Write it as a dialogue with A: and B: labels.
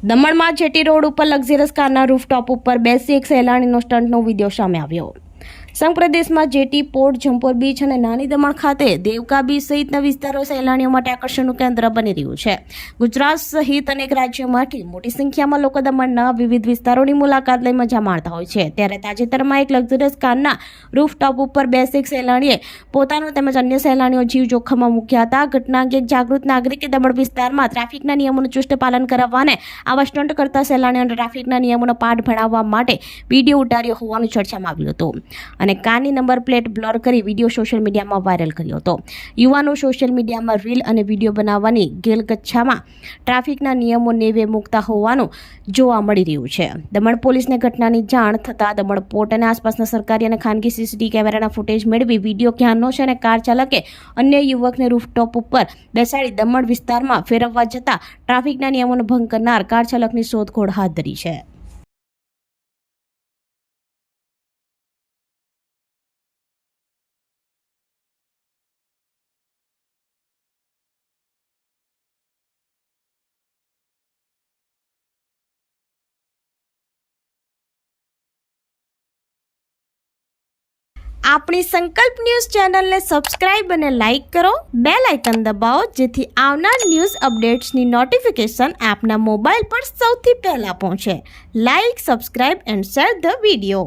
A: દમણમાં jetty road ઉપર luxurious કારના રૂફટોપ ઉપર બેસી એક સહેલાણીનો સ્ટન્ટનો વિડીયો સામે આવ્યો। સંઘ પ્રદેશમાં જેટી, પોર્ટ, જમ્પોર બીચ અને નાની દમણ ખાતે દેવકા બીચ સહિતના વિસ્તારો સહેલાણીઓ માટે આકર્ષણનું કેન્દ્ર બની રહ્યું છે। ગુજરાત સહિત અનેક રાજ્યોમાંથી મોટી સંખ્યામાં લોકો દમણના વિવિધ વિસ્તારોની મુલાકાત લઈ મજા માણતા હોય છે। ત્યારે તાજેતરમાં એક લક્ઝરિયસ કારના રૂફટોપ ઉપર બેસી એક સહેલાણીએ પોતાનો તેમજ અન્ય સહેલાણીઓ જીવ જોખમમાં મૂક્યા હતા। ઘટના અંગે એક જાગૃત નાગરિકે દમણ વિસ્તારમાં ટ્રાફિકના નિયમોનું ચુસ્ત પાલન કરાવવાને આવા સ્ટન્ટ કરતા સહેલાણીઓને ટ્રાફિકના નિયમોનો પાઠ ભણાવવા માટે વિડીયો ઉતાર્યો હોવાનું ચર્ચામાં આવ્યું હતું અને કારની નંબર પ્લેટ બ્લર કરી વિડીયો સોશિયલ મીડિયામાં વાયરલ કર્યો હતો। યુવાનો સોશિયલ મીડિયામાં રીલ અને વિડીયો બનાવવાની ગેલગચ્છામાં ટ્રાફિકના નિયમો નેવે મૂકતા હોવાનું જોવા મળી રહ્યું છે। દમણ પોલીસને ઘટનાની જાણ થતાં દમણ પોર્ટ અને આસપાસના સરકારી અને ખાનગી સીસીટીવી કેમેરાના ફૂટેજ મેળવી વિડીયો ક્યાંનો છે અને કાર ચાલકે અન્ય યુવકને રૂફટોપ ઉપર બેસાડી દમણ વિસ્તારમાં ફેરવવા જતાં ટ્રાફિકના નિયમોનો ભંગ કરનાર કાર ચાલકની શોધખોળ હાથ ધરી છે। આપણી સંકલ્પ ન્યૂઝ ચેનલને સબસ્ક્રાઇબ અને લાઇક કરો, બેલ આઇકન દબાવો જેથી આવનાર ન્યૂઝ અપડેટ્સની નોટિફિકેશન આપના મોબાઈલ પર સૌથી પહેલા પહોંચે। Like, subscribe and share the video.